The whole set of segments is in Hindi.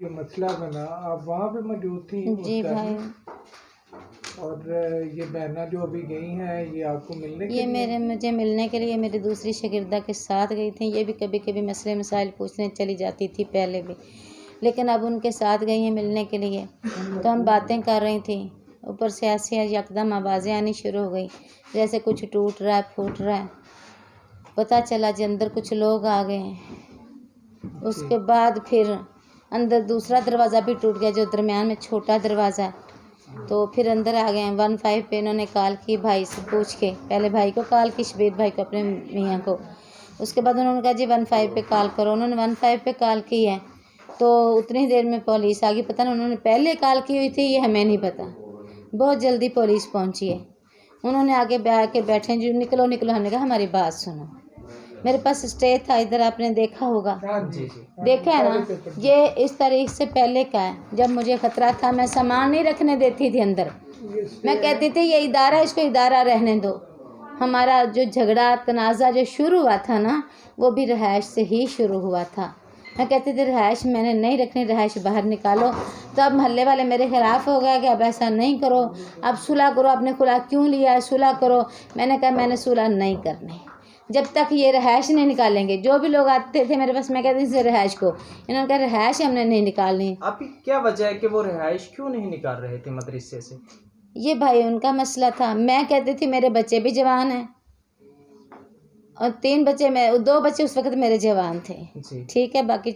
ये मसला बना, आप वहाँ पे मौजूद थी जी भाई। और ये बहना जो अभी गई हैं ये आपको मिलने के ये लिए? मुझे मिलने के लिए मेरी दूसरी शागिर्दा के साथ गई थी। ये भी कभी कभी मसले मसाइल पूछने चली जाती थी पहले भी, लेकिन अब उनके साथ गई हैं मिलने के लिए। तो हम बातें कर रही थी, ऊपर से ऐसे यकदम आवाज़ें आनी शुरू हो गई जैसे कुछ टूट रहा है, फूट रहा है। पता चला जी अंदर कुछ लोग आ गए हैं। उसके बाद फिर अंदर दूसरा दरवाज़ा भी टूट गया जो दरमियान में छोटा दरवाज़ा है। तो फिर अंदर आ गए हैं। 15 पे इन्होंने कॉल की भाई से पूछ के, पहले भाई को कॉल की, शबीर भाई को, अपने मियाँ को। उसके बाद उन्होंने कहा जी 15 पे कॉल करो। उन्होंने 15 पे कॉल की है तो उतनी देर में पुलिस आ गई। पता नहीं उन्होंने पहले कॉल की हुई थी, ये हमें नहीं पता। बहुत जल्दी पुलिस पहुँची है। उन्होंने आगे के बैठे जो निकलो निकलो, हमने कहा हमारी बात सुनो। मेरे पास स्टे था इधर, आपने देखा होगा, देखा है ना। ये इस तारीख से पहले का है, जब मुझे ख़तरा था। मैं सामान नहीं रखने देती थी अंदर। मैं कहती थी ये इदारा, इसको इदारा रहने दो। हमारा जो झगड़ा तनाज़ा जो शुरू हुआ था ना, वो भी रहायश से ही शुरू हुआ था। मैं कहती थी रहायश मैंने नहीं रखनी, रहायश बाहर निकालो। तो अब मोहल्ले वाले मेरे ख़िलाफ़ हो गया कि अब ऐसा नहीं करो, अब सुलह करो। आपने खुला क्यों लिया है, सुलह करो। मैंने कहा मैंने सुलह नहीं करनी जब तक ये रहायश नहीं निकालेंगे। जो भी लोग आते थे मेरे पास, मैं कहती थी रहायश को, इन्होंने कहा रहायश हमने नहीं निकालनी। आपकी क्या वजह है कि वो रहायश क्यों नहीं निकाल रहे थे मदरसे से? ये भाई उनका मसला था। मैं कहती थी मेरे बच्चे भी जवान हैं और 3 बच्चे, मैं 2 बच्चे उस वक्त मेरे जवान थे, ठीक है, बाकी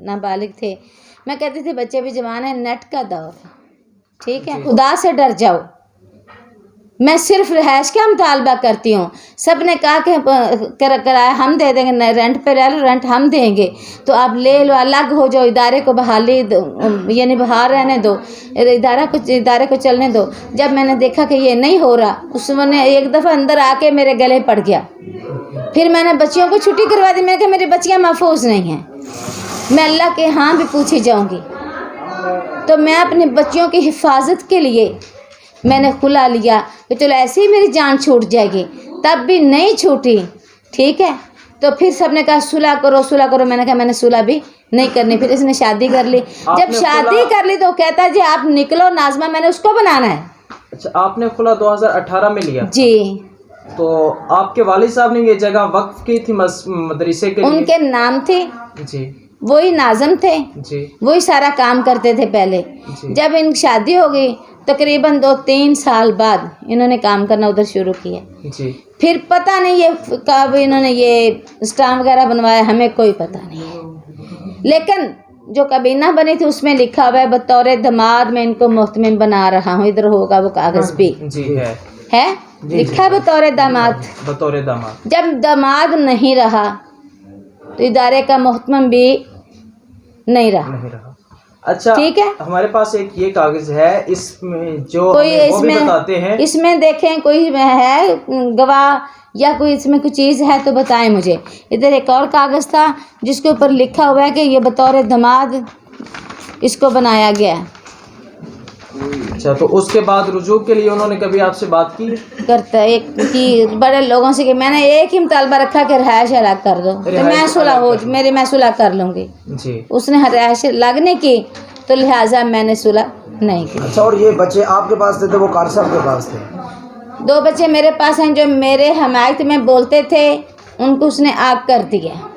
नाबालिग थे। मैं कहती थी बच्चे भी जवान हैं, नेट का दौर, ठीक है, खुदा से डर जाओ। मैं सिर्फ रहायश का मुतालबा करती हूँ। सब ने कहा कि किराया हम दे देंगे, रेंट पे रह लो, रेंट हम देंगे, तो आप ले लो, अलग हो जाओ, इदारे को बहाली यानी बाहर रहने दो, इदारे को चलने दो। जब मैंने देखा कि ये नहीं हो रहा, उसने एक दफ़ा अंदर आके मेरे गले पड़ गया। फिर मैंने बच्चियों को छुट्टी करवा दी। मैंने कहा मेरी बच्चियाँ महफूज नहीं हैं, मैं अल्लाह के यहाँ भी पूछी जाऊँगी। तो मैं अपनी बच्चियों की हिफाजत के लिए मैंने खुला लिया कि चलो ऐसे ही मेरी जान छूट जाएगी, तब भी नहीं छूटी, ठीक है। तो फिर सबने कहा सुलह करो, सुलह करो। मैंने कहा मैंने सुलह भी नहीं करनी। फिर इसने शादी कर ली। जब शादी कर ली तो कहता जी आप निकलो नाज़मा, मैंने उसको बनाना है। अच्छा, आपने खुला 2018 में लिया जी। तो आपके वालिद साहब ने ये जगह वक्फ की थी मदरसे के लिए? उनके नाम थे जी, वही नाज़म थे जी, वही सारा काम करते थे पहले। जब इनकी शादी हो गई तकरीबन 2-3 साल बाद इन्होंने काम करना उधर शुरू किया। जी। फिर पता नहीं ये कब इन्होंने ये स्टाम्प वगैरह बनवाया, हमें कोई पता नहीं है। लेकिन जो कबीना बनी थी उसमें लिखा हुआ है बतौर दमाद मैं इनको मुहतमिम बना रहा हूँ। इधर होगा वो कागज़ भी जी है लिखा है बतौर दामाद। बतौर दामाद। जब दामाद नहीं रहा तो इदारे का मुहतमिम भी नहीं रहा। अच्छा, ठीक है। हमारे पास एक ये कागज है, इसमें जो कोई हमें वो भी बताते हैं। इसमें देखें कोई है गवाह या कोई इसमें कुछ चीज़ है तो बताएं मुझे। इधर एक और कागज़ था जिसके ऊपर लिखा हुआ है कि ये बतौर दामाद इसको बनाया गया है। अच्छा, तो उसके बाद रुजू के लिए उन्होंने कभी आपसे बात की? करता है कि बड़े लोगों से कि मैंने एक ही मुतालबा रखा कि रहायश अलग कर दो, तो मैं सुलह हो मैं सुलह कर लूँगी जी। उसने रहायश लगने की तो लिहाजा मैंने सुलह नहीं की। अच्छा, और ये बच्चे आपके पास थे तो वो कार साहब के पास थे? 2 बच्चे मेरे पास हैं जो मेरे हमायत में बोलते थे, उनको उसने आग कर दिया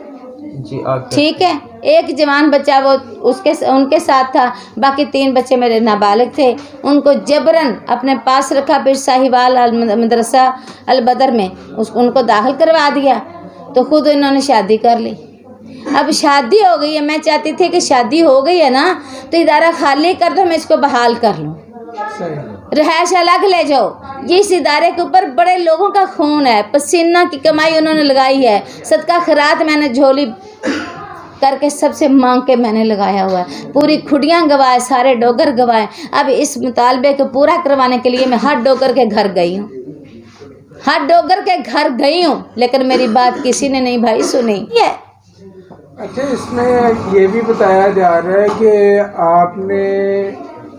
जी, ठीक है। एक जवान बच्चा वो उनके साथ था, बाकी 3 बच्चे मेरे नाबालिग थे। उनको जबरन अपने पास रखा, फिर साहिवाल मदरसा अल बदर में उनको दाखिल करवा दिया। तो खुद इन्होंने शादी कर ली। अब शादी हो गई है, मैं चाहती थी कि शादी हो गई है ना तो इदारा खाली कर दो, मैं इसको बहाल कर लूँ, रहायश अलग ले जाओ। ये इस इदारे के ऊपर बड़े लोगों का खून है, पसीना की कमाई उन्होंने लगाई है, सदका खैरात मैंने झोली करके सबसे मांग के मैंने लगाया हुआ है। पूरी खुडियाँ गवाए, सारे डोगर गवाए। अब इस मुतालबे को पूरा करवाने के लिए मैं हर डोगर के घर गई हूँ, हर डोगर के घर गई हूँ, लेकिन मेरी बात किसी ने नहीं भाई सुनी है। अच्छा, इसमें ये भी बताया जा रहा है कि आपने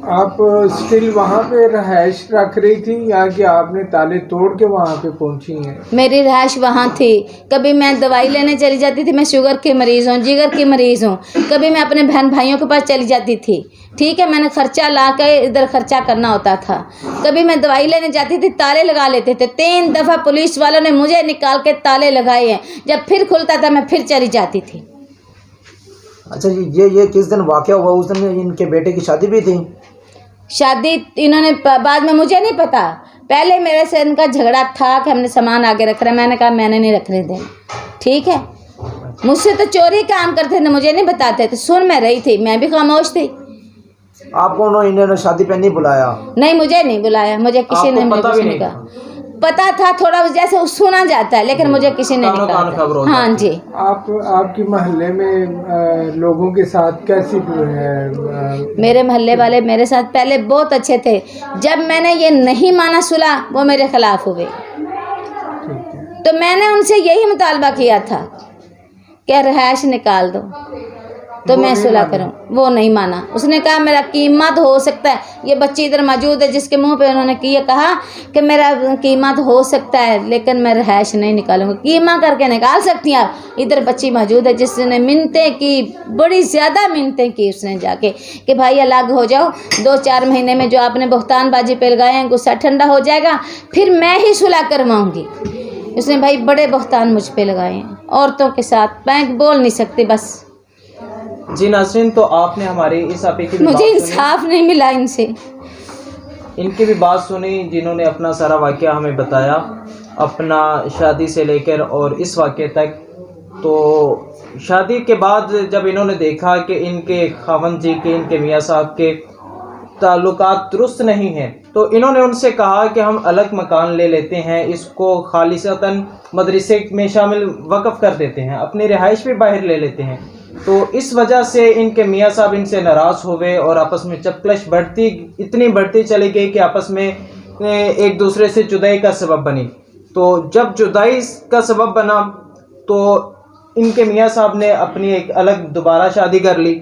आप स्टिल वहाँ पे रहायश रख रही थी या कि आपने ताले तोड़ के वहाँ पे पहुँची हैं? मेरी रहायश वहाँ थी। कभी मैं दवाई लेने चली जाती थी, मैं शुगर की मरीज़ हूँ, जिगर की मरीज़ हूँ। कभी मैं अपने बहन भाइयों के पास चली जाती थी, ठीक है, मैंने खर्चा ला के इधर खर्चा करना होता था। कभी मैं दवाई लेने जाती थी, ताले लगा लेते थे। 3 दफ़ा पुलिस वालों ने मुझे निकाल के ताले लगाए हैं। जब फिर खुलता था मैं फिर चली जाती थी। अच्छा, ये किस दिन वाक़या हुआ? उस दिन इनके बेटे की शादी भी थी? शादी इन्होंने बाद में, मुझे नहीं पता, पहले मेरे से इनका झगड़ा था कि हमने सामान आगे रख रहा है। मैंने कहा मैंने नहीं रखने दें, ठीक है। मुझसे तो चोरी काम करते थे, मुझे नहीं बताते थे। सुन मैं रही थी, मैं भी खामोश थी। आपको इन्होंने शादी पे नहीं बुलाया? नहीं, मुझे नहीं बुलाया, मुझे किसी ने कुछ नहीं कहा। पता था थोड़ा जैसे सुना जाता है, लेकिन मुझे किसी ने नहीं कहा। हाँ जी। आपकी मोहल्ले में लोगों के साथ कैसी मेरे मोहल्ले वाले मेरे साथ पहले बहुत अच्छे थे। जब मैंने ये नहीं माना सुलह, वो मेरे खिलाफ हुए। तो मैंने उनसे यही मुतालबा किया था कि रहायश निकाल दो तो मैं सुलह करूं। वो नहीं माना। उसने कहा मेरा कीमत हो सकता है, ये बच्ची इधर मौजूद है जिसके मुंह पे उन्होंने कहा कि मेरा कीमत हो सकता है, लेकिन मैं रहायश नहीं निकालूंगा। कीमा करके निकाल सकती हैं आप। इधर बच्ची मौजूद है जिसने मिन्नतें की, बड़ी ज़्यादा मिन्नतें की उसने जाके कि भाई अलग हो जाओ, 2-4 महीने में जो आपने बहतानबाजी पे लगाए हैं गुस्सा ठंडा हो जाएगा, फिर मैं ही सुलह करवाऊँगी। उसने भाई बड़े बहतान मुझ पे लगाए हैं, औरतों के साथ मैं बोल नहीं सकती बस। जी नाज़रीन, तो आपने हमारी इस आपी की मुझे इंसाफ नहीं मिला इनसे। इनकी भी बात सुनी, जिन्होंने अपना सारा वाक़या हमें बताया, अपना शादी से लेकर और इस वाक़े तक। तो शादी के बाद जब इन्होंने देखा कि इनके खावंद जी के, इनके मियाँ साहब के ताल्लुकात दुरुस्त नहीं हैं, तो इन्होंने उनसे कहा कि हम अलग मकान ले लेते हैं, इसको खालिसतन मदरसे में शामिल वक़फ़ कर देते हैं, अपनी रिहाइश भी बाहर ले लेते हैं। तो इस वजह से इनके मियाँ साहब इनसे नाराज़ हो गए और आपस में चपकलश इतनी बढ़ती चली गई कि आपस में एक दूसरे से जुदाई का सबब बनी। तो जब जुदाई का सबब बना तो इनके मियाँ साहब ने अपनी एक अलग दोबारा शादी कर ली।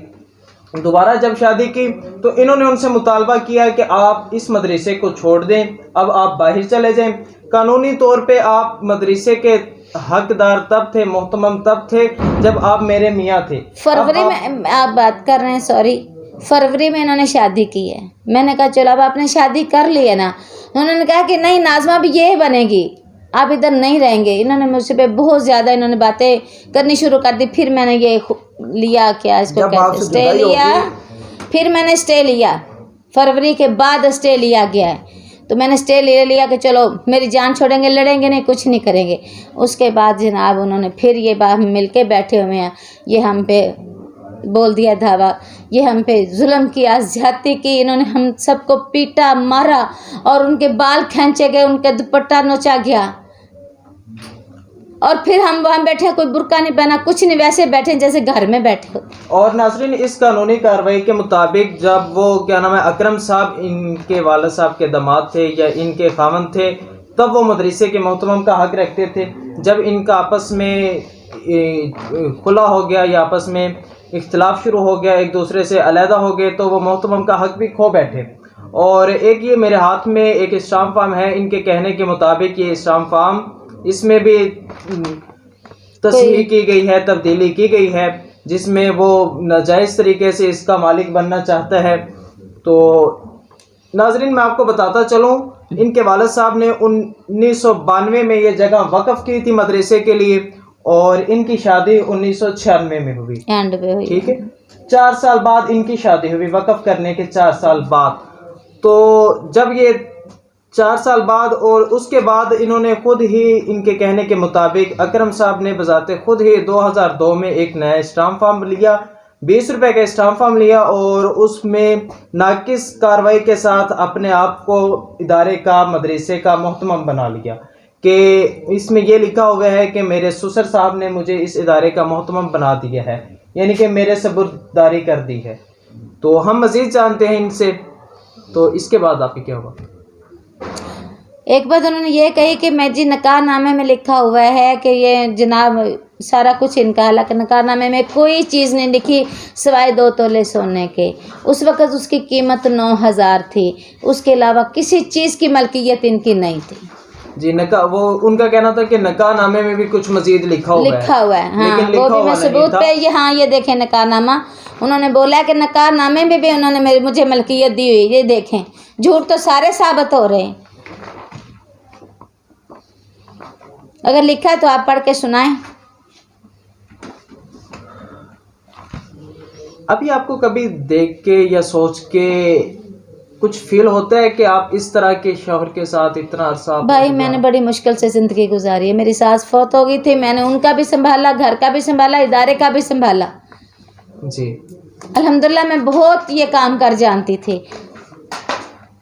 दोबारा जब शादी की तो इन्होंने उनसे मुतालबा किया कि आप इस मदरसे को छोड़ दें, अब आप बाहर चले जाएं। कानूनी तौर पे आप मदरसे के हकदार तब थे, मोहतमम तब थे जब आप मेरे मियाँ थे। फरवरी में आप बात कर रहे हैं, सॉरी, फरवरी में इन्होंने शादी की है। मैंने कहा चलो अब आपने शादी कर ली है ना। उन्होंने कहा कि नहीं नाज़मा भी ये बनेगी, आप इधर नहीं रहेंगे। इन्होंने मुझसे पे बहुत ज़्यादा इन्होंने बातें करनी शुरू कर दी। फिर मैंने ये लिया, क्या इसको कहते हैं, स्टे लिया। फिर मैंने स्टे लिया, फरवरी के बाद स्टे लिया गया है। तो मैंने स्टे ले लिया कि चलो मेरी जान छोड़ेंगे, लड़ेंगे नहीं, कुछ नहीं करेंगे। उसके बाद जनाब उन्होंने फिर ये बात मिल के बैठे हुए हैं, ये हम पे बोल दिया धावा, ये हम पे जुल्म किया, ज़्यादती की। इन्होंने हम सबको पीटा, मारा और उनके बाल खींचे गए, उनके दुपट्टा नोचा गया। और फिर हम वहाँ बैठे, कोई बुर्का नहीं पहना, कुछ नहीं, वैसे बैठे जैसे घर में बैठे होते। और नाज़रीन, इस कानूनी कार्रवाई के मुताबिक जब वो क्या नाम है अकरम साहब इनके वालिद साहब के दामाद थे या इनके खावंद थे, तब वो मदरसे के मोहतमम का हक रखते थे। जब इनका आपस में खुला हो गया या आपस में इख्तिलाफ शुरू हो गया, एक दूसरे से अलहदा हो गए, तो वो मोहतमम का हक भी खो बैठे। और एक ये मेरे हाथ में एक स्टाम्प फार्म है, इनके कहने के मुताबिक ये स्टाम्प फार्म, इसमें भी तस्हीह की गई है, तब्दीली की गई है, जिसमें वो नाजायज़ तरीके से इसका मालिक बनना चाहता है। तो नाजरीन, मैं आपको बताता चलूँ, इनके वालिद साहब ने 1992 में ये जगह वक़फ़ की थी मदरसे के लिए और इनकी शादी 1996 में हुई, ठीक है। 4 साल बाद इनकी शादी हुई, वक़फ़ करने के 4 साल बाद। तो जब ये 4 साल बाद और उसके बाद इन्होंने खुद ही, इनके कहने के मुताबिक अकरम साहब ने बजाते खुद ही 2002 में एक नया स्टाम्प फॉर्म लिया, 20 रुपए का स्टाम्प फॉर्म लिया और उसमें नाकिस कार्रवाई के साथ अपने आप को इदारे का, मदरसे का मोहतमम बना लिया कि इसमें यह लिखा हुआ है कि मेरे ससुर साहब ने मुझे इस इदारे का मोहतमम बना दिया है, यानी कि मेरे सपुर्ददारी कर दी है। तो हम मज़ीद जानते हैं इनसे, तो इसके बाद आप क्या होगा? एक बात उन्होंने ये कही कि मैं जी निकाह नामे में लिखा हुआ है कि ये जनाब सारा कुछ इनका है, लेकिन नकारनामे में कोई चीज़ नहीं लिखी सिवाय 2 तोले सोने के। उस वक़्त उसकी कीमत 9,000 थी, उसके अलावा किसी चीज़ की मलकियत इनकी नहीं थी। जी, वो उनका कहना था कि नकाहनामे में भी कुछ मजीद लिखा हुआ है। हाँ, लेकिन वो भी मैं सबूत पे ये देखें नकाहनामा, उन्होंने बोला कि नकाहनामे में भी उन्होंने मुझे मलकियत दी हुई, ये देखें। झूठ तो सारे साबित हो रहे हैं। अगर लिखा है तो आप पढ़ के सुनाएं। अभी आपको कभी देख के या सोच के कुछ फील होता है कि आप इस तरह के शौहर के साथ इतना अरसा? भाई मैंने बड़ी मुश्किल से ज़िंदगी गुजारी है। मेरी सास फौत हो गई थी, मैंने उनका भी संभाला, घर का भी संभाला, इदारे का भी संभाला। जी, अल्हम्दुलिल्लाह मैं बहुत ये काम कर जानती थी।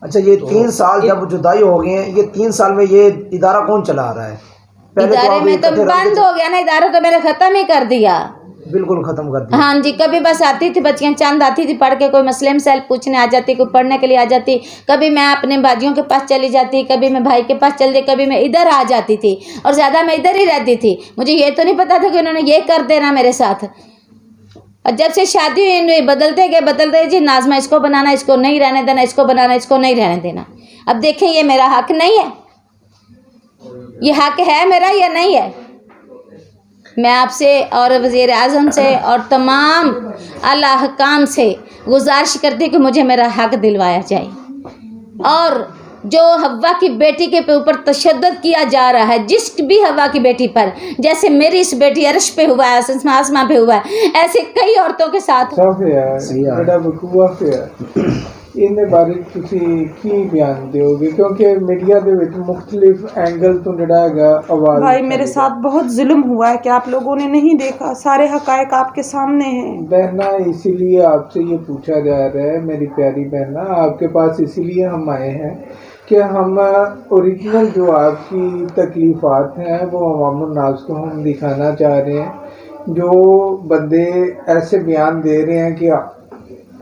अच्छा, ये 3 साल जब जुदाई हो गए हैं, ये 3 साल में ये इदारा कौन चला रहा है? इदारे में तो बंद हो गया ना, इदारा तो मैंने ख़त्म ही कर दिया, बिल्कुल ख़त्म कर दिया। हाँ जी, कभी बस आती थी बच्चियाँ चंद आती थी पढ़ के, कोई मसले मसाइल पूछने आ जाती, कोई पढ़ने के लिए आ जाती, कभी मैं अपने बाजियों के पास चली जाती, कभी मैं भाई के पास चली, कभी मैं इधर आ जाती थी, और ज़्यादा मैं इधर ही रहती थी। मुझे ये तो नहीं पता था कि उन्होंने ये कर देना मेरे साथ। और जब से शादी हुई बदलते गए जी, नाज़मा इसको बनाना, इसको नहीं रहने देना, इसको बनाना, इसको नहीं रहने देना। अब देखें, ये मेरा हक नहीं है, ये हक है मेरा या नहीं है? मैं आपसे और वज़ीर आज़म से और तमाम आला हकाम से गुजारिश करती कि मुझे मेरा हक दिलवाया जाए। और जो हव्वा की बेटी के ऊपर तशद्दुद किया जा रहा है, जिस भी हव्वा की बेटी पर, जैसे मेरी इस बेटी अर्श पे हुआ है, आसमां पे हुआ है, ऐसे कई औरतों के साथ इन्हें बारे तुसी की बयान दोगे, क्योंकि मीडिया दे विच मुख्तलिफ एंगल तो जड़ा है आवाज। भाई मेरे साथ बहुत जुल्म हुआ है कि आप लोगों ने नहीं देखा, सारे हकायक आपके सामने हैं। बहना, इसीलिए आपसे ये पूछा जा रहा है मेरी प्यारी बहना, आपके पास इसीलिए हम आए हैं कि हम ओरिजिनल जो आपकी तकलीफ़ात हैं वो अवामुन नास को हम दिखाना चाह रहे हैं। जो बंदे ऐसे बयान दे रहे हैं कि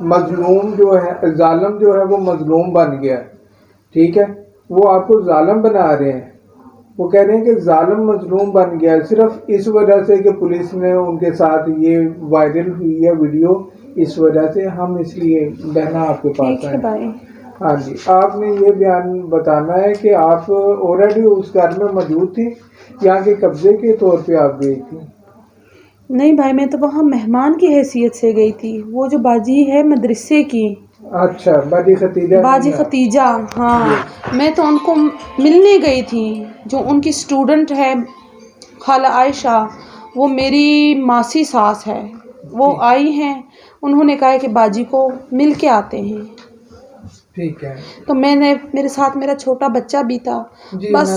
मजलूम जो है, जालिम जो है वो मजलूम बन गया, ठीक है, वो आपको जालिम बना रहे हैं। वो कह रहे हैं कि जालिम मजलूम बन गया सिर्फ इस वजह से कि पुलिस ने उनके साथ ये वायरल हुई है वीडियो, इस वजह से हम इसलिए बहना आपके पास आए। हाँ जी, आपने ये बयान बताना है कि आप ऑलरेडी उस घर में मौजूद थी, यहाँ के कब्जे के तौर पे आप गई थी? नहीं भाई, मैं तो वहाँ मेहमान की हैसियत से गई थी। वो जो बाजी है मदरसे की, अच्छा, बाजी खतीजा, हाँ, मैं तो उनको मिलने गई थी। जो उनकी स्टूडेंट है खाला आयशा, वो मेरी मासी सास है, वो आई हैं, उन्होंने कहा कि बाजी को मिल के आते हैं। ठीक है, तो मेरे साथ मेरा छोटा बच्चा भी था, बस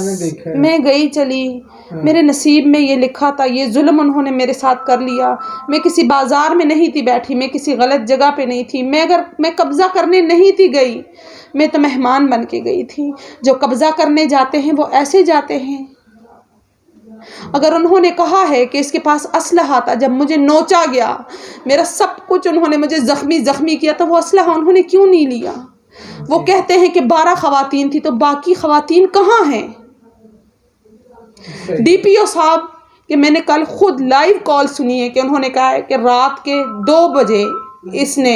मैं गई चली। मेरे नसीब में ये लिखा था, ये जुल्म उन्होंने मेरे साथ कर लिया। मैं किसी बाज़ार में नहीं थी बैठी, मैं किसी गलत जगह पे नहीं थी, मैं कब्ज़ा करने नहीं थी गई, मैं तो मेहमान बन के गई थी। जो कब्ज़ा करने जाते हैं वो ऐसे जाते हैं। अगर उन्होंने कहा है कि इसके पास असलहा था, जब मुझे नोचा गया, मेरा सब कुछ उन्होंने मुझे ज़ख्मी किया, तो वो असलहा उन्होंने क्यों नहीं लिया? वो कहते हैं कि 12 ख़वातीन थी, तो बाकी ख़वातीन कहाँ हैं? डीपीओ साहब कि मैंने कल खुद लाइव कॉल सुनी है कि उन्होंने कहा है कि रात के 2 बजे इसने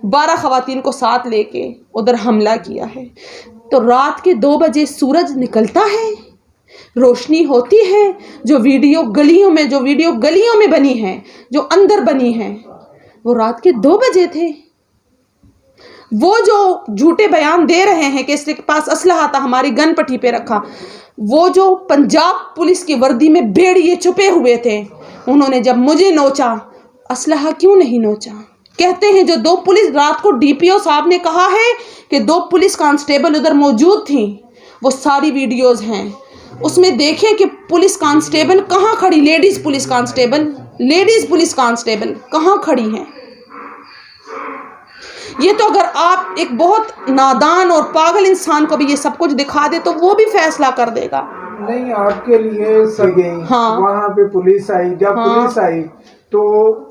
12 ख़वातीन को साथ लेके उधर हमला किया है। तो रात के 2 बजे सूरज निकलता है, रोशनी होती है। जो वीडियो गलियों में बनी है, जो अंदर बनी है, वो रात के 2 बजे थे। वो जो झूठे बयान दे रहे हैं कि इसके पास असलहा था, हमारी गन पट्टी पे रखा, वो जो पंजाब पुलिस की वर्दी में भेड़िए छुपे हुए थे, उन्होंने जब मुझे नोचा, असलहा क्यों नहीं नोचा? कहते हैं जो 2 पुलिस, रात को डीपीओ साहब ने कहा है कि 2 पुलिस कांस्टेबल उधर मौजूद थी, वो सारी वीडियोज़ हैं। उसमें देखें कि पुलिस कांस्टेबल कहाँ खड़ी, लेडीज़ पुलिस कांस्टेबल कहाँ खड़ी हैं। ये तो अगर आप एक बहुत नादान और पागल इंसान को भी ये सब कुछ दिखा दे तो वो भी फैसला कर देगा। नहीं, आपके लिए सही। हाँ, वहाँ पे पुलिस आई, जब पुलिस आई तो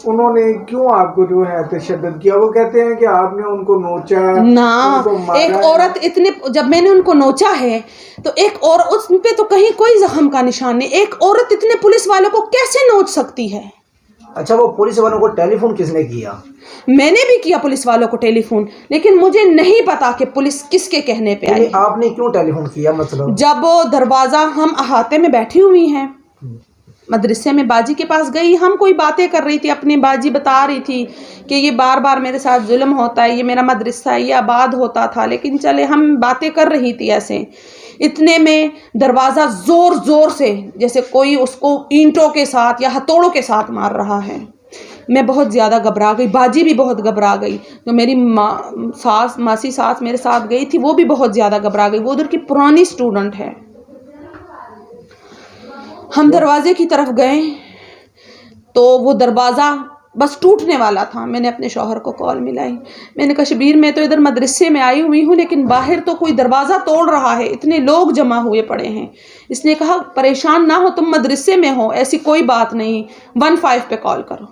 उन्होंने क्यों आपको जो है तशद्दुद किया? वो कहते हैं कि आपने उनको नोचा ना। उनको मारा एक है। औरत इतने, जब मैंने उनको नोचा है तो एक और उस पे तो कहीं कोई जख्म का निशान नहीं, एक औरत इतने पुलिस वालों को कैसे नोच सकती है? अच्छा, वो पुलिस वालों को टेलीफोन किसने किया? मैंने भी किया पुलिस वालों को टेलीफोन, लेकिन मुझे नहीं पता कि पुलिस किसके कहने पे आई। आपने क्यों टेलीफोन किया? मतलब जब दरवाज़ा, हम अहाते में बैठी हुई हैं, मदरसे में बाजी के पास गई, हम कोई बातें कर रही थी, अपनी बाजी बता रही थी कि ये बार बार मेरे साथ जुल्म होता है, ये मेरा मदरसा है, ये आबाद होता था, लेकिन चले हम बातें कर रही थी ऐसे। इतने में दरवाज़ा ज़ोर ज़ोर से जैसे कोई उसको ईंटों के साथ या हथौड़ों के साथ मार रहा है। मैं बहुत ज़्यादा घबरा गई, बाजी भी बहुत घबरा गई, जो मेरी मासी सास मेरे साथ गई थी वो भी बहुत ज़्यादा घबरा गई, वो उधर की पुरानी स्टूडेंट है। हम दरवाजे की तरफ गए तो वो दरवाज़ा बस टूटने वाला था। मैंने अपने शौहर को कॉल मिलाई, मैंने कहा शबीर मैं तो इधर मदरसे में आई हुई हूँ, लेकिन बाहर तो कोई दरवाज़ा तोड़ रहा है, इतने लोग जमा हुए पड़े हैं। इसने कहा परेशान ना हो, तुम मदरसे में हो, ऐसी कोई बात नहीं, 15 पे कॉल करो।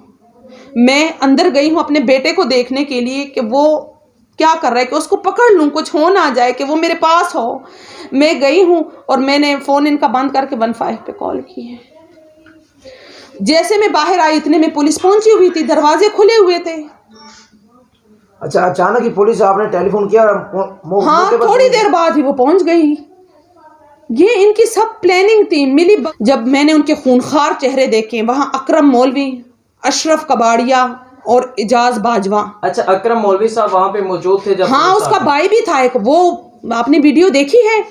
मैं अंदर गई हूँ अपने बेटे को देखने के लिए कि वो क्या कर रहा है, कि उसको पकड़ लूँ, कुछ हो ना जाए कि वो मेरे पास हो। मैं गई हूँ और मैंने फ़ोन इनका बंद करके 15 पे कॉल की है। जैसे मैं बाहर आई इतने में पुलिस पहुंची हुई थी, दरवाजे खुले हुए थे। अच्छा, अचानक ही पुलिस, आपने टेलीफोन किया? हाँ, थोड़ी देर बाद ही वो पहुंच गई। ये इनकी सब प्लानिंग थी मिली। जब मैंने उनके खूनखार चेहरे देखे, वहाँ अकरम मौलवी, अशरफ कबाड़िया और इजाज बाजवा। अच्छा, अकरम मौलवी साहब वहाँ पे मौजूद थे जब? हाँ, उसका भाई भी था एक, वो आपने वीडियो देखी है,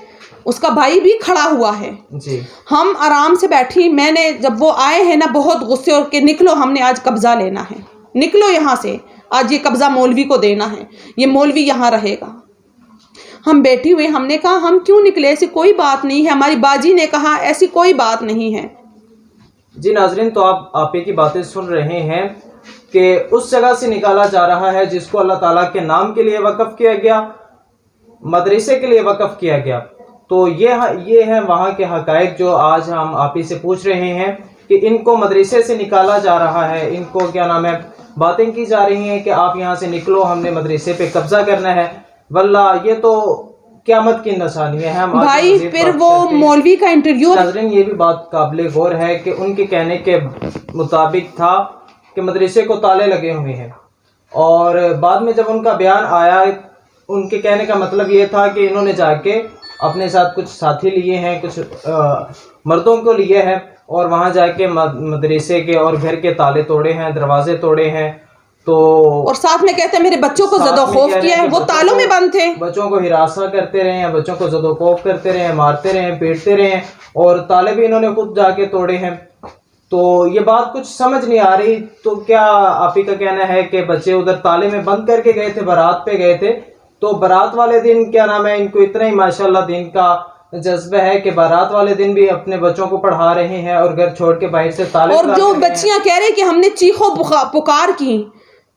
उसका भाई भी खड़ा हुआ है जी। हम आराम से बैठी, मैंने जब वो आए हैं ना बहुत गुस्से और के निकलो, हमने आज कब्जा लेना है, निकलो यहाँ से, आज ये कब्जा मौलवी को देना है, ये मौलवी यहाँ रहेगा। हम बैठी हुए, हमने कहा हम क्यों निकले, ऐसी कोई बात नहीं है। हमारी बाजी ने कहा ऐसी कोई बात नहीं है। जी नाजरीन, तो आप ही की बातें सुन रहे हैं कि उस जगह से निकाला जा रहा है जिसको अल्लाह ताला के नाम के लिए वक़्फ़ किया गया, मदरसे के लिए वक़्फ़ किया गया। तो ये है वहाँ के हक़ाइक़ जो आज हम आप ही से पूछ रहे हैं कि इनको मदरसे से निकाला जा रहा है, इनको क्या नाम है, बातें की जा रही हैं कि आप यहाँ से निकलो, हमने मदरसे पे कब्जा करना है। वल्ला ये तो क़यामत की निशानी है। हम भाई फिर वो मौलवी का इंटरव्यू, नाज़रीन ये भी बात काबिल गौर है कि उनके कहने के मुताबिक था कि मदरसे को ताले लगे हुए हैं, और बाद में जब उनका बयान आया, उनके कहने का मतलब ये था कि इन्होंने जाके अपने साथ कुछ साथी लिए हैं, कुछ मर्दों को लिए हैं, और वहाँ जाके मदरसे के और घर के ताले तोड़े हैं, दरवाजे तोड़े हैं। तो और साथ में कहते हैं मेरे बच्चों को ज़दोखौफ किया है, वो तालों में बंद थे, बच्चों को हिरासा करते रहे हैं, बच्चों को ज़दोखौफ करते रहे हैं, मारते रहे हैं, पीटते रहे हैं, और ताले भी इन्होंने खुद जाके तोड़े हैं। तो ये बात कुछ समझ नहीं आ रही। तो क्या आप ही का कहना है कि बच्चे उधर ताले में बंद करके गए थे, बारात पे गए थे, तो बारात वाले दिन क्या नाम है, इनको इतना ही माशाल्लाह दिन का जज्बा है कि बारात वाले दिन भी अपने बच्चों को पढ़ा रहे हैं और घर छोड़ के बाहर से ताले, और जो बच्चियां कह रही कि हमने चीखो पुकार की,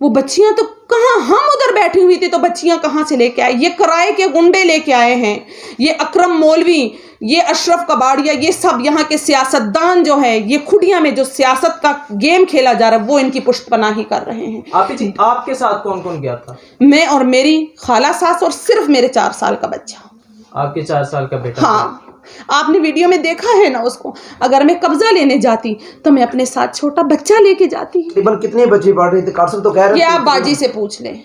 वो बच्चियां तो कहाँ, हम उधर बैठी हुई थी तो बच्चियां कहाँ से लेके आए, ये किराए के गुंडे लेके आए हैं, ये अकरम मौलवी, ये अशरफ कबाड़िया, ये सब यहाँ के सियासतदान जो है, ये खुडिया में जो सियासत का गेम खेला जा रहा है वो इनकी पुष्टपनाही कर रहे हैं। आपके साथ कौन कौन गया था? मैं और मेरी खाला सास और सिर्फ मेरे 4 साल का बच्चा। आपके 4 साल का बेटा? हाँ, आपने वीडियो में देखा है ना उसको। अगर मैं कब्जा लेने जाती तो मैं अपने साथ छोटा बच्चा लेके जाती। तकरीबन कितने बच्चे पढ़ रहे थे? कासिम तो कह रहे ये आप बाजी से पूछ लें,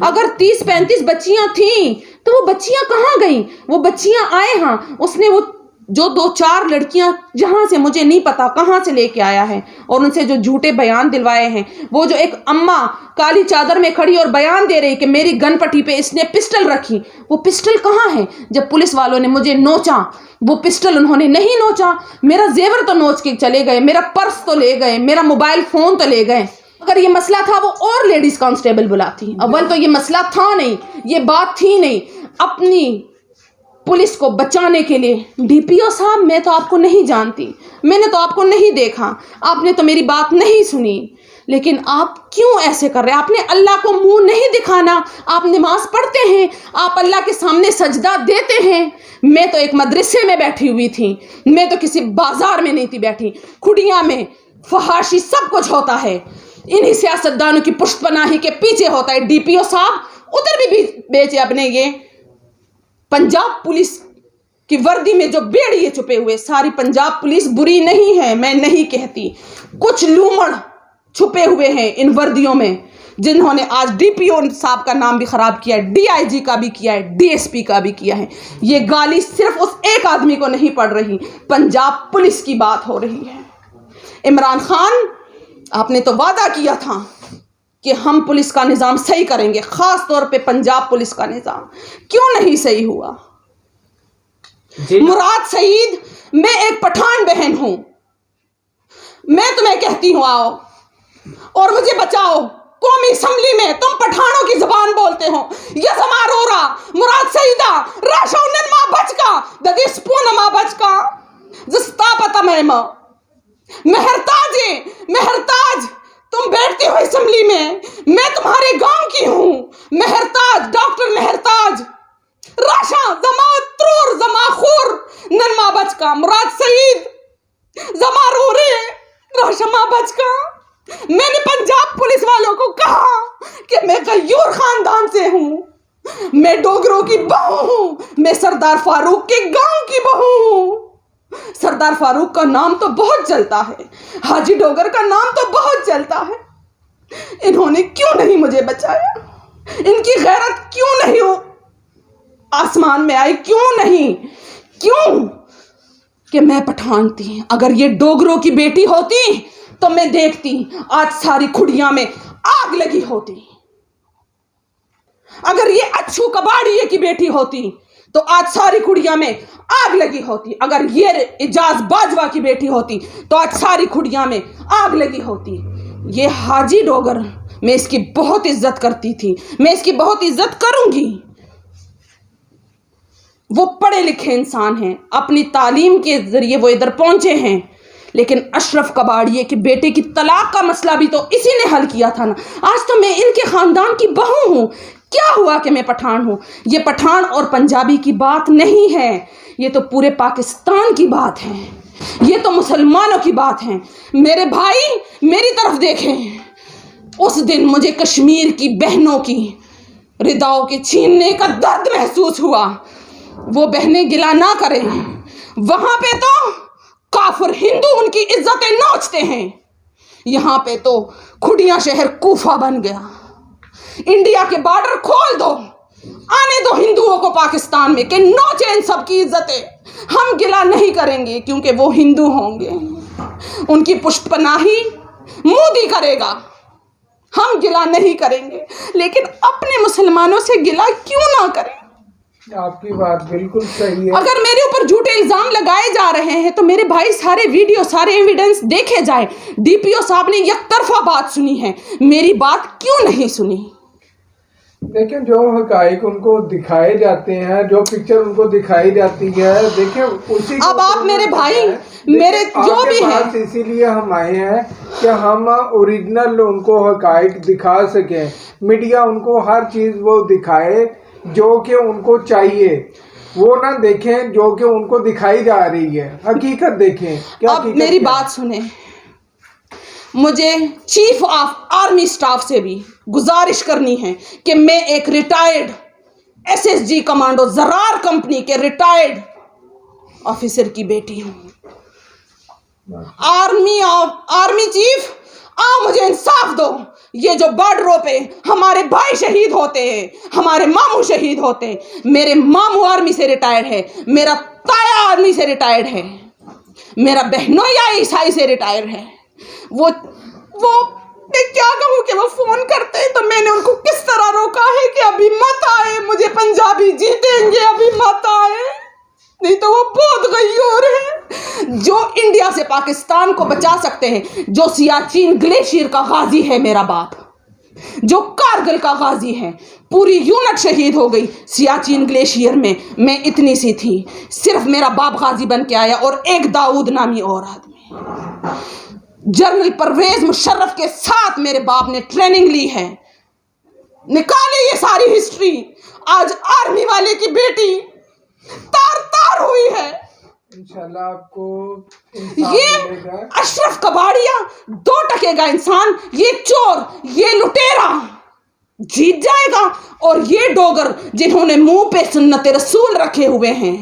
अगर 30-35 बच्चियां थीं तो वो बच्चियां कहाँ गई? वो बच्चियां आए, हाँ उसने वो जो 2-4 लड़कियां जहां से मुझे नहीं पता कहां से लेके आया है, और उनसे जो झूठे बयान दिलवाए हैं, वो जो एक अम्मा काली चादर में खड़ी और बयान दे रही कि मेरी गन पट्टी पे इसने पिस्टल रखी, वो पिस्टल कहाँ है? जब पुलिस वालों ने मुझे नोचा, वो पिस्टल उन्होंने नहीं नोचा, मेरा जेवर तो नोच के चले गए, मेरा पर्स तो ले गए, मेरा मोबाइल फोन तो ले गए। अगर ये मसला था वो और लेडीज कांस्टेबल बुलाती। अव्वल तो ये मसला था नहीं, ये बात थी नहीं। अपनी पुलिस को बचाने के लिए, डीपीओ साहब मैं तो आपको नहीं जानती, मैंने तो आपको नहीं देखा, आपने तो मेरी बात नहीं सुनी, लेकिन आप क्यों ऐसे कर रहे हैं? आपने अल्लाह को मुंह नहीं दिखाना, आप नमाज पढ़ते हैं, आप अल्लाह के सामने सजदा देते हैं। मैं तो एक मदरसे में बैठी हुई थी, मैं तो किसी बाजार में नहीं थी बैठी, खुडिया में फहाशी सब कुछ होता है। इन्हीं सियासतदानों की पुष्टपनाही के पीछे होता है। डीपीओ साहब उधर भी बेचे अपने ये पंजाब पुलिस की वर्दी में जो बेड़िए छुपे हुए। सारी पंजाब पुलिस बुरी नहीं है, मैं नहीं कहती, कुछ लूमड़ छुपे हुए हैं इन वर्दियों में, जिन्होंने आज डीपीओ साहब का नाम भी खराब किया है, डीआईजी का भी किया है, डीएसपी का भी किया है। ये गाली सिर्फ उस एक आदमी को नहीं पड़ रही, पंजाब पुलिस की बात हो रही है। इमरान खान, आपने तो वादा किया था कि हम पुलिस का निज़ाम सही करेंगे, खास तौर पे पंजाब पुलिस का निज़ाम, क्यों नहीं सही हुआ? मुराद सईद, मैं एक पठान बहन हूं, मैं तुम्हें कहती हूं आओ और मुझे बचाओ। कौमी असम्बली में तुम पठानों की जुबान बोलते हो। ये समारोरा मुराद सईदा राशा उन्नमा बचका ददिस पूनमा बचका जिस्ता पता मेहरताज तुम बैठते हो असम्बली में, मैं तुम्हारे गांव की हूं। मेहरताज, डॉक्टर मेहरताज राशा जमा त्रोर जमा खूर ननमा बचका मुराद सईद जमा रो रे राशमा बचका। मैंने पंजाब पुलिस वालों को कहा कि मैं गयूर खानदान से हूं, मैं डोगरों की बहू हूं, मैं सरदार फारूक के गांव की बहू हूं। सरदार फारूक का नाम तो बहुत चलता है, हाजी डोगर का नाम तो बहुत चलता है। इन्होंने क्यों नहीं मुझे बचाया? इनकी गैरत क्यों नहीं हो आसमान में आई? क्यों नहीं? क्यों कि मैं पठान थी। अगर ये डोगरों की बेटी होती तो मैं देखती आज सारी खुड़ियां में आग लगी होती। अगर ये अच्छू कबाड़िए की बेटी होती तो आज सारी खुड़ियां में आग लगी होती। अगर ये इजाज बाजवा की बेटी होती तो आज सारी खुड़ियां में आग लगी होती। ये हाजी डोगर, मैं इसकी बहुत इज्जत करती थी, मैं इसकी बहुत इज्जत करूंगी। वो पढ़े लिखे इंसान हैं, अपनी तालीम के जरिए वो इधर पहुंचे हैं, लेकिन अशरफ कबाड़िए के बेटे की तलाक का मसला भी तो इसी ने हल किया था ना। आज तो मैं इनके खानदान की बहू हूं, क्या हुआ कि मैं पठान हूं? ये पठान और पंजाबी की बात नहीं है, ये तो पूरे पाकिस्तान की बात है, ये तो मुसलमानों की बात है। मेरे भाई मेरी तरफ देखें, उस दिन मुझे कश्मीर की बहनों की रिदाओं के छीनने का दर्द महसूस हुआ। वो बहनें गिला ना करें, वहां पे तो काफिर हिंदू उनकी इज्जतें नोचते हैं, यहां पे तो खुड़िया शहर कूफा बन गया। इंडिया के बॉर्डर खोल दो, आने दो हिंदुओं को पाकिस्तान में कि नोचे इन सब की इज्जतें। हम गिला नहीं करेंगे क्योंकि वो हिंदू होंगे, उनकी पुष्टपनाही मोदी करेगा, हम गिला नहीं करेंगे। लेकिन अपने मुसलमानों से गिला क्यों ना करें? आपकी बात बिल्कुल सही है। अगर मेरे ऊपर झूठे इल्जाम लगाए जा रहे हैं तो मेरे भाई सारे वीडियो सारे एविडेंस देखे जाए। डीपीओ साहब ने एक तरफा बात सुनी है, मेरी बात क्यों नहीं सुनी? लेकिन जो हकाइक उनको दिखाए जाते हैं, जो पिक्चर उनको दिखाई जाती है, देखिए उसी अब आप मेरे भाई मेरे जो भी हैं, इसीलिए हम आए हैं कि हम ओरिजिनल उनको हकाइक दिखा सकें। मीडिया उनको हर चीज़ वो दिखाए जो कि उनको चाहिए, वो ना देखें जो कि उनको दिखाई जा रही है। हकीकत देखें। क्या अब मेरी बात सुने, मुझे चीफ ऑफ आर्मी स्टाफ से भी गुजारिश करनी है कि मैं एक रिटायर्ड एसएसजी कमांडो जरार कंपनी के रिटायर्ड ऑफिसर की बेटी हूं। आर्मी चीफ, आओ मुझे इंसाफ दो। ये जो बॉर्डरों पे हमारे भाई शहीद होते हैं, हमारे मामू शहीद होते हैं, मेरे मामू आर्मी से रिटायर्ड है, मेरा ताया आर्मी से रिटायर्ड है, मेरा बहनोया ईसाई से रिटायर्ड है। वो मैं क्या कहूँ कि वो फोन करते हैं तो मैंने उनको किस तरह रोका है कि अभी मत आए, मुझे पंजाबी जीतेंगे, अभी मत आए, नहीं तो वो बहुत गयूर है। जो इंडिया से पाकिस्तान को बचा सकते हैं, जो सियाचिन ग्लेशियर का गाजी है मेरा बाप, जो कारगिल का गाजी है, पूरी यूनिट शहीद हो गई सियाचिन ग्लेशियर में, मैं इतनी सी थी, सिर्फ मेरा बाप गाजी बन के आया और एक दाऊद नामी और आदमी। जनरल परवेज मुशर्रफ के साथ मेरे बाप ने ट्रेनिंग ली है। निकाले ये सारी हिस्ट्री। आज आर्मी वाले की बेटी तार तार हुई है, इंशाल्लाह आपको इंसाफ ये मिलेगा। अशरफ कबाड़िया 2 टके का इंसान, ये चोर, ये लुटेरा जीत जाएगा, और ये डोगर जिन्होंने मुंह पे सुन्नत रसूल रखे हुए हैं,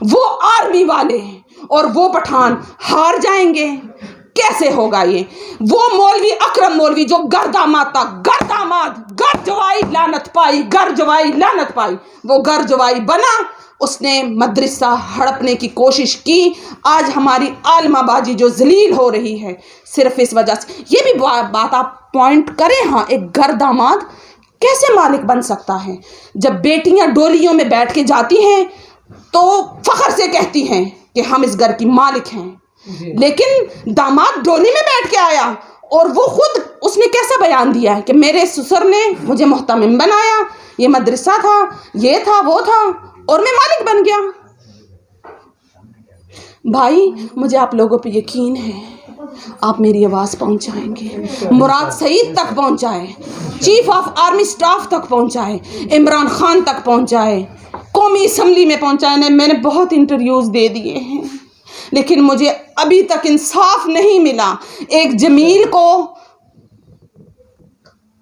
वो आर्मी वाले और वो पठान हार जाएंगे। कैसे होगा ये? वो मौलवी अकरम मौलवी जो गर्दामाद था, गर्दामाद, गर जवाई लानत पाई, गर जवाई लानत पाई, वो गर जवाई बना, उसने मदरसा हड़पने की कोशिश की। आज हमारी आलमाबाजी जो जलील हो रही है सिर्फ इस वजह से। ये भी बात आप पॉइंट करें, हाँ, एक गर्दामाद कैसे मालिक बन सकता है? जब बेटियां डोलियों में बैठ के जाती हैं तो फख्र से कहती हैं कि हम इस घर की मालिक हैं, लेकिन दामाद डोली में बैठ के आया और वो खुद उसने कैसा बयान दिया है कि मेरे ससुर ने मुझे मोहतमिम बनाया, ये मदरसा था, ये था, वो था, और मैं मालिक बन गया। भाई, मुझे आप लोगों पे यकीन है, आप मेरी आवाज़ पहुंचाएंगे, मुराद सईद तक पहुंचाए, चीफ ऑफ आर्मी स्टाफ तक पहुंचाए, इमरान खान तक पहुंचाए, कौमी असम्बली में पहुंचाए। मैंने बहुत इंटरव्यूज़ दे दिए हैं, लेकिन मुझे अभी तक इंसाफ नहीं मिला। एक जमील को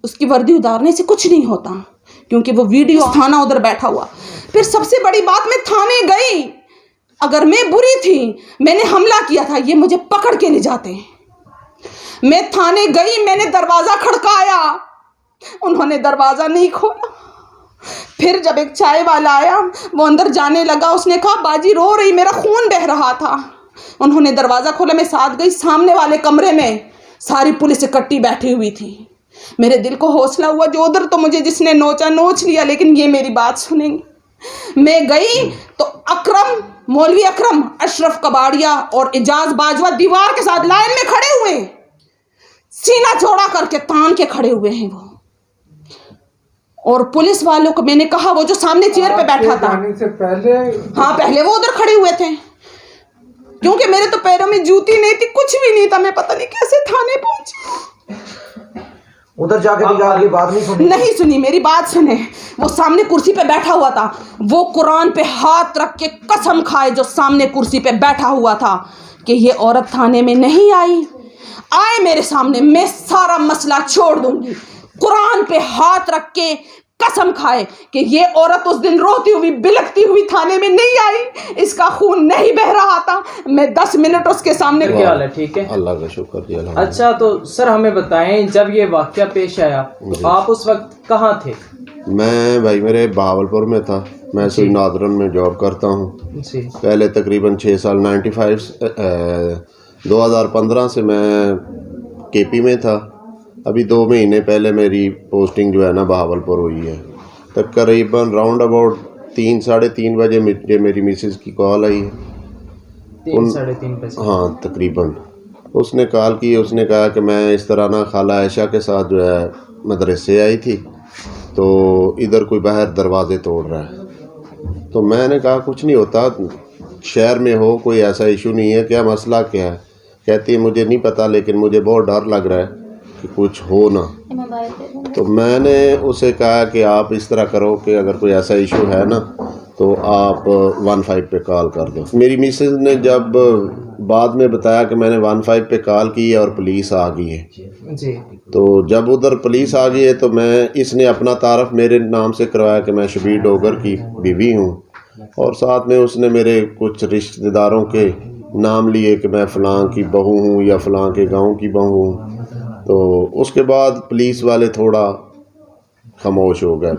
उसकी वर्दी उतारने से कुछ नहीं होता, क्योंकि वो वीडियो थाना उधर बैठा हुआ। फिर सबसे बड़ी बात, मैं थाने गई, अगर मैं बुरी थी, मैंने हमला किया था, ये मुझे पकड़ के ले जाते। मैं थाने गई, मैंने दरवाज़ा खड़काया, उन्होंने दरवाज़ा नहीं खोला। फिर जब एक चाय वाला आया, वो अंदर जाने लगा, उसने कहा बाजी रो रही, मेरा खून बह रहा था। उन्होंने दरवाज़ा खोला, मैं साथ गई। सामने वाले कमरे में सारी पुलिस इकट्ठी बैठी हुई थी। मेरे दिल को हौसला हुआ, जो उधर तो मुझे जिसने नोचा नोच लिया, लेकिन ये मेरी बात सुनेंगे। मैं गई तो अकरम, मौलवी अकरम, अशरफ कबाड़िया और एजाज बाजवा दीवार के साथ लाइन में खड़े हुए, सीना चौड़ा करके तान के खड़े हुए हैं वो। और पुलिस वालों को मैंने कहा, वो जो सामने चेयर पे बैठा था, से पहले, हाँ, पहले वो उधर खड़े हुए थे, क्योंकि मेरे तो पैरों में जूती नहीं थी, कुछ भी नहीं था। मैं पता नहीं कैसे थाने पहुंची। उधर जाके भी आपकी बात नहीं सुनी? नहीं सुनी, मेरी बात सुने। वो सामने कुर्सी पे बैठा हुआ था, वो कुरान पे हाथ रख के कसम खाए, जो सामने कुर्सी पे बैठा हुआ था, कि ये औरत थाने में नहीं आई, आए मेरे सामने, मैं सारा मसला छोड़ दूंगी। कुरान पे हाथ रख के कसम खाए कि ये औरत उस दिन रोती हुई बिलखती हुई थाने में नहीं आई, इसका खून नहीं बह रहा था। मैं 10 मिनट उसके सामने। क्या हाल है? ठीक है, अल्लाह का शुक्र जी। अच्छा, तो सर हमें बताएं, जब ये वाकया पेश आया तो आप उस वक्त कहाँ थे? मैं भाई मेरे बहावलपुर में था, मैं सुई नादरन में जॉब करता हूँ। पहले तकरीबन 6 साल 2015 से मैं केपी में था। अभी 2 महीने पहले मेरी पोस्टिंग जो है ना बहावलपुर हुई है। तकरीबन राउंड अबाउट 3 साढ़े 3 बजे मुझे मेरी मिसेज़ की कॉल आई। 3 साढ़े 3 बजे? हाँ तकरीबन। उसने कॉल की, उसने कहा कि मैं इस तरह ना खाला आयशा के साथ जो है मदरसे आई थी, तो इधर कोई बाहर दरवाज़े तोड़ रहा है। तो मैंने कहा कुछ नहीं होता, शहर में हो, कोई ऐसा इशू नहीं है, क्या मसला क्या है? कहती है मुझे नहीं पता, लेकिन मुझे बहुत डर लग रहा है कि कुछ हो ना। तो मैंने उसे कहा कि आप इस तरह करो कि अगर कोई ऐसा इशू है ना तो आप 15 पे कॉल कर दो। मेरी मिसेस ने जब बाद में बताया कि मैंने 15 पे कॉल की है और पुलिस आ गई है जी, तो जब उधर पुलिस आ गई है तो इसने अपना तारफ़ मेरे नाम से करवाया कि मैं शबीर डोगर की बीवी हूँ, और साथ में उसने मेरे कुछ रिश्तेदारों के नाम लिए कि मैं फ़लाँ की बहू हूँ या फ़लाँ के गांव की बहू हूँ। तो उसके बाद पुलिस वाले थोड़ा खामोश हो गए।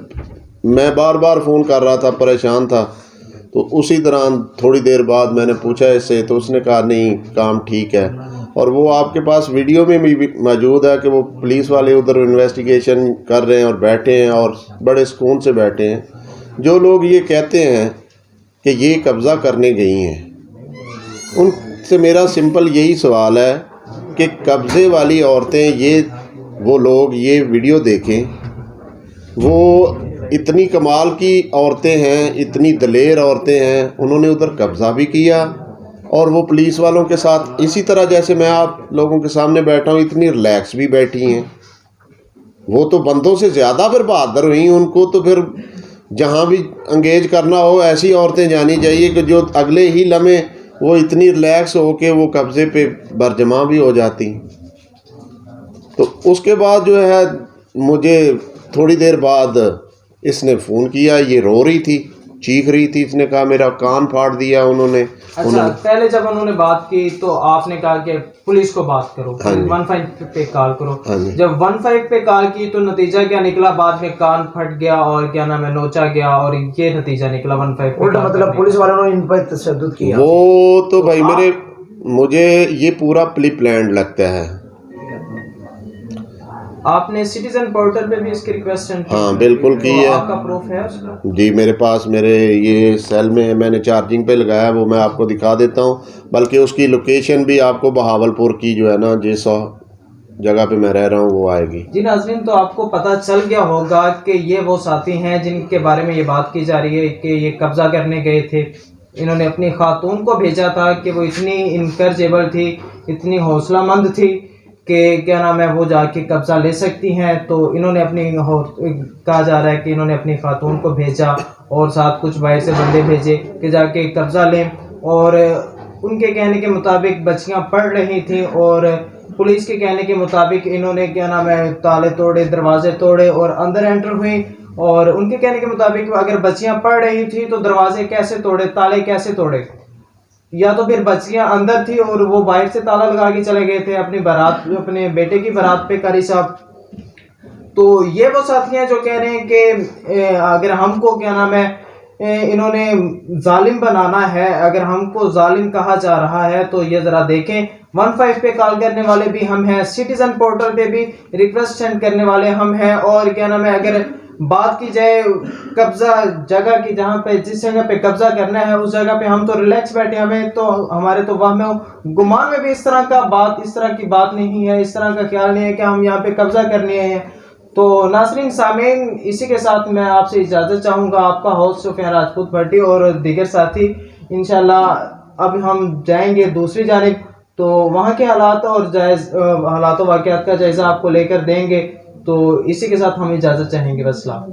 मैं बार बार फ़ोन कर रहा था, परेशान था। तो उसी दौरान थोड़ी देर बाद मैंने पूछा इससे, तो उसने कहा नहीं काम ठीक है। और वो आपके पास वीडियो में भी मौजूद है कि वो पुलिस वाले उधर इन्वेस्टिगेशन कर रहे हैं और बैठे हैं और बड़े सुकून से बैठे हैं। जो लोग ये कहते हैं कि ये कब्ज़ा करने गई हैं, उनसे मेरा सिंपल यही सवाल है कि कब्ज़े वाली औरतें, ये वो लोग ये वीडियो देखें, वो इतनी कमाल की औरतें हैं, इतनी दलेर औरतें हैं, उन्होंने उधर कब्ज़ा भी किया और वो पुलिस वालों के साथ इसी तरह जैसे मैं आप लोगों के सामने बैठा हूँ इतनी रिलैक्स भी बैठी हैं। वो तो बंदों से ज़्यादा फिर बहादुर हुई। उनको तो फिर जहाँ भी इंगेज करना हो ऐसी औरतें जानी चाहिए कि जो अगले ही लम्हे वो इतनी रिलैक्स हो के वो कब्ज़े पे बरजमा भी हो जाती। तो उसके बाद जो है मुझे थोड़ी देर बाद इसने फ़ोन किया, ये रो रही थी, चीख रही थी, इसने कहा मेरा कान फाड़ दिया उन्होंने। अच्छा, पहले जब उन्होंने बात की तो आपने कहा कि पुलिस को बात करो, 15 पे कॉल करो। जब 15 पे कॉल की तो नतीजा क्या निकला? बाद में कान फट गया और क्या नाम है नोचा गया और ये नतीजा निकला 15 पे। उल्टा मतलब पुलिस वालों ने इन पर तशद्दुद किया। वो तो भाई मुझे ये पूरा प्री प्लान्ड लगता है। आपने सिटीजन पोर्टल पे भी इसकी रिक्वेस्ट की? हाँ बिल्कुल की है। आपका प्रूफ है उसका? जी मेरे पास मेरे ये सेल में मैंने चार्जिंग पे लगाया, वो मैं आपको दिखा देता हूँ। बल्कि उसकी लोकेशन भी आपको बहावलपुर की जो है ना जिस जगह पे मैं रह रहा हूँ वो आएगी। जी नाज़रीन, तो आपको पता चल गया होगा कि ये वो साथी हैं जिनके बारे में ये बात की जा रही है कि ये कब्जा करने गए थे। इन्होंने अपनी खातून को भेजा था कि वो इतनी इनकरेजेबल थी, इतनी हौसलामंद थी कि क्या नाम है वो जाके कब्जा ले सकती हैं। तो इन्होंने कहा जा रहा है कि इन्होंने अपनी खातून को भेजा और साथ कुछ बाहर से बंदे भेजे कि जाके कब्जा लें। और उनके कहने के मुताबिक बच्चियां पढ़ रही थी और पुलिस के कहने के मुताबिक इन्होंने क्या नाम है ताले तोड़े, दरवाजे तोड़े और अंदर एंटर हुई। और उनके कहने के मुताबिक अगर बच्चियां पढ़ रही थी तो दरवाजे कैसे तोड़े, ताले कैसे तोड़े? या तो फिर बच्चियां अंदर थी और वो बाहर से ताला लगा के चले गए थे अपनी बारात, अपने बेटे की बारात पे कारी साहब। तो ये वो साथी हैं जो कह रहे हैं कि अगर हमको क्या नाम है इन्होंने जालिम बनाना है, अगर हमको जालिम कहा जा रहा है तो ये जरा देखें। 15 पे कॉल करने वाले भी हम हैं, सिटीजन पोर्टल पे भी रिक्वेस्ट सेंड करने वाले हम हैं। और क्या नाम है अगर बात की जाए कब्जा जगह की, जहाँ पे जिस जगह पे कब्जा करना है उस जगह पे हम तो रिलैक्स बैठे, हमें तो हमारे तो वह में गुमान में भी इस तरह की बात नहीं है, इस तरह का ख्याल नहीं है कि हम यहाँ पे कब्जा करने हैं। तो नाज़रीन सामीन, इसी के साथ मैं आपसे इजाज़त चाहूँगा। आपका होस्ट सुफियान राजपूत भट्टी और दीगर साथी इंशाल्लाह अब हम जाएंगे दूसरी जानिब, तो वहाँ के हालात और हालात वाक़यात का जायज़ा आपको लेकर देंगे। तो इसी के साथ हम इजाज़त चाहेंगे। वस्सलाम।